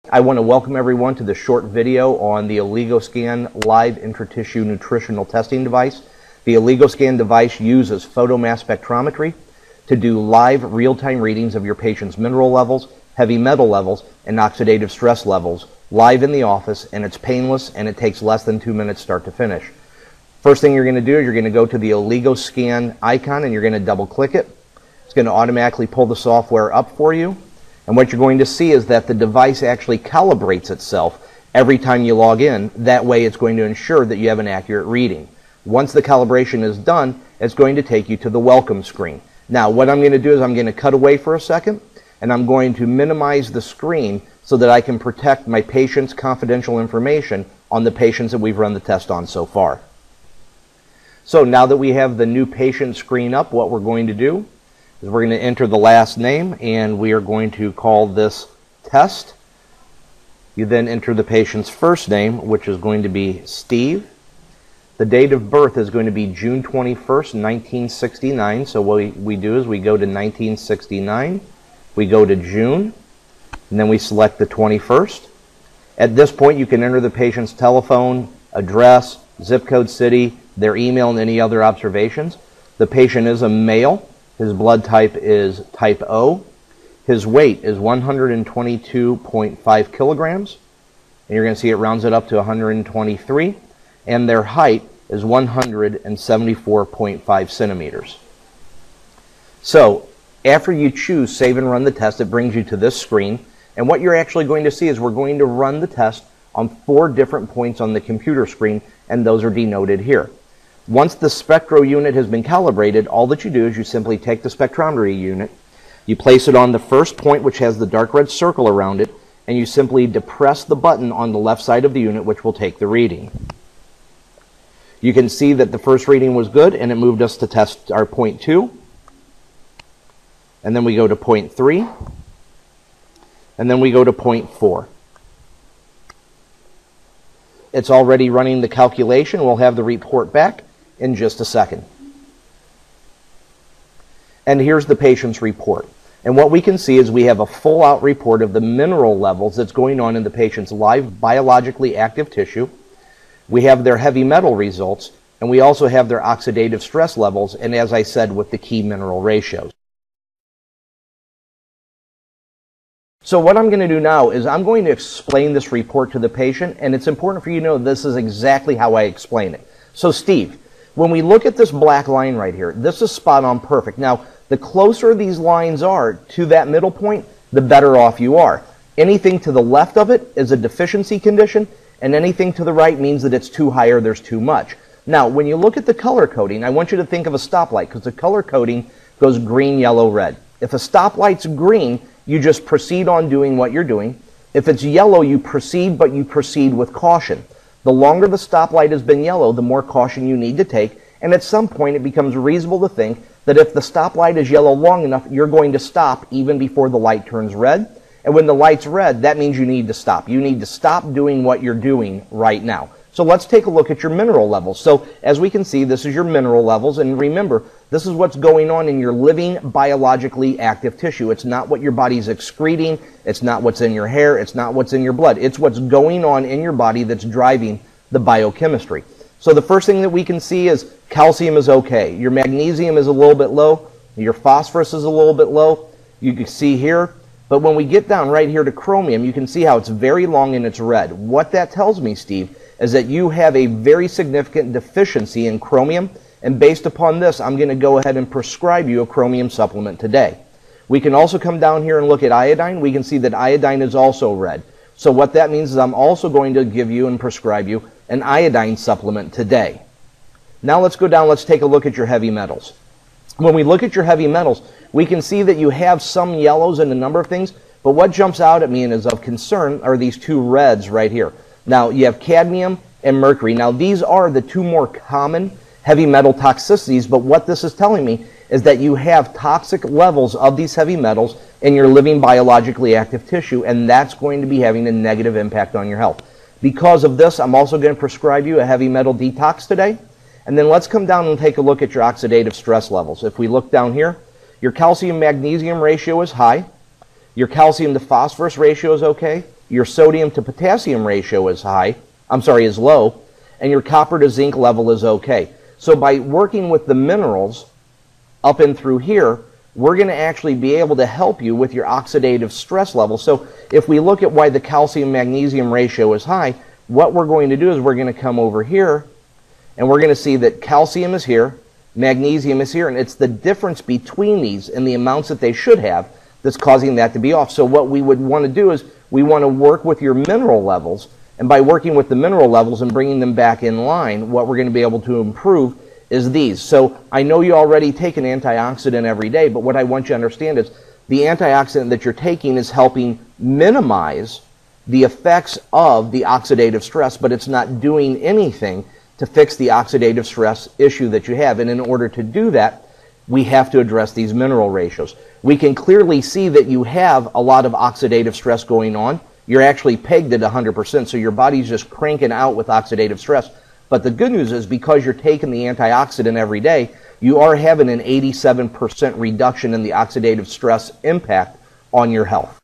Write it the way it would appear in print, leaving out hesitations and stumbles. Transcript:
I want to welcome everyone to this short video on the Oligoscan live intratissue nutritional testing device. The Oligoscan device uses photomass spectrometry to do live real-time readings of your patient's mineral levels, heavy metal levels, and oxidative stress levels live in the office, and it's painless and it takes less than 2 minutes start to finish. First thing you're going to do is you're going to go to the Oligoscan icon and you're going to double click it. It's going to automatically pull the software up for you. And what you're going to see is that the device actually calibrates itself every time you log in. That way it's going to ensure that you have an accurate reading. Once the calibration is done, it's going to take you to the welcome screen. Now what I'm going to do is I'm going to cut away for a second and I'm going to minimize the screen so that I can protect my patient's confidential information on the patients that we've run the test on so far. So now that we have the new patient screen up, what we're going to do is we're going to enter the last name and we are going to call this test. You then enter the patient's first name, which is going to be Steve. The date of birth is going to be June 21st, 1969. So what we do is we go to 1969, we go to June, and then we select the 21st. At this point you can enter the patient's telephone, address, zip code, city, their email, and any other observations. The patient is a male. His blood type is type O. His weight is 122.5 kilograms. And you're going to see it rounds it up to 123. And their height is 174.5 centimeters. So after you choose Save and Run the Test, it brings you to this screen. And what you're actually going to see is we're going to run the test on 4 different points on the computer screen, and those are denoted here. Once the spectro unit has been calibrated, all that you do is you simply take the spectrometry unit, you place it on the first point which has the dark red circle around it, and you simply depress the button on the left side of the unit which will take the reading. You can see that the first reading was good and it moved us to test our point 2. And then we go to point 3. And then we go to point 4. It's already running the calculation. We'll have the report back in just a second. And here's the patient's report. And what we can see is we have a full out report of the mineral levels that's going on in the patient's live biologically active tissue. We have their heavy metal results, and we also have their oxidative stress levels, and as I said, with the key mineral ratios. So what I'm going to do now is I'm going to explain this report to the patient, and it's important for you to know this is exactly how I explain it. So Steve, when we look at this black line right here, this is spot on perfect. Now, the closer these lines are to that middle point, the better off you are. Anything to the left of it is a deficiency condition, and anything to the right means that it's too high or there's too much. Now, when you look at the color coding, I want you to think of a stoplight, because the color coding goes green, yellow, red. If a stoplight's green, you just proceed on doing what you're doing. If it's yellow, you proceed, but you proceed with caution. The longer the stoplight has been yellow, the more caution you need to take, and at some point it becomes reasonable to think that if the stoplight is yellow long enough, you're going to stop even before the light turns red. And when the light's red, that means you need to stop. You need to stop doing what you're doing right now. So let's take a look at your mineral levels. So as we can see, this is your mineral levels, and remember, this is what's going on in your living biologically active tissue. It's not what your body's excreting, it's not what's in your hair, it's not what's in your blood. It's what's going on in your body that's driving the biochemistry. So the first thing that we can see is calcium is okay. Your magnesium is a little bit low, your phosphorus is a little bit low. You can see here. But when we get down right here to chromium, you can see how it's very long and it's red. What that tells me, Steve, is that you have a very significant deficiency in chromium, and based upon this, I'm going to go ahead and prescribe you a chromium supplement today. We can also come down here and look at iodine. We can see that iodine is also red. So what that means is I'm also going to give you and prescribe you an iodine supplement today. Now let's go down, let's take a look at your heavy metals. When we look at your heavy metals, we can see that you have some yellows and a number of things, but what jumps out at me and is of concern are these 2 reds right here. Now, you have cadmium and mercury. Now, these are the 2 more common heavy metal toxicities, but what this is telling me is that you have toxic levels of these heavy metals in your living biologically active tissue, and that's going to be having a negative impact on your health. Because of this, I'm also going to prescribe you a heavy metal detox today. And then let's come down and take a look at your oxidative stress levels. If we look down here, your calcium-magnesium ratio is high. Your calcium to phosphorus ratio is okay. your sodium to potassium ratio is is low, and your copper to zinc level is okay. So by working with the minerals up and through here, we're going to actually be able to help you with your oxidative stress level. So if we look at why the calcium-magnesium ratio is high, what we're going to do is we're going to come over here, and we're going to see that calcium is here, magnesium is here, and it's the difference between these and the amounts that they should have that's causing that to be off. So what we would want to do is we want to work with your mineral levels, and by working with the mineral levels and bringing them back in line, what we're going to be able to improve is these. So I know you already take an antioxidant every day, but what I want you to understand is the antioxidant that you're taking is helping minimize the effects of the oxidative stress, but it's not doing anything to fix the oxidative stress issue that you have. And in order to do that, we have to address these mineral ratios. We can clearly see that you have a lot of oxidative stress going on. You're actually pegged at 100%, so your body's just cranking out with oxidative stress. But the good news is because you're taking the antioxidant every day, you are having an 87% reduction in the oxidative stress impact on your health.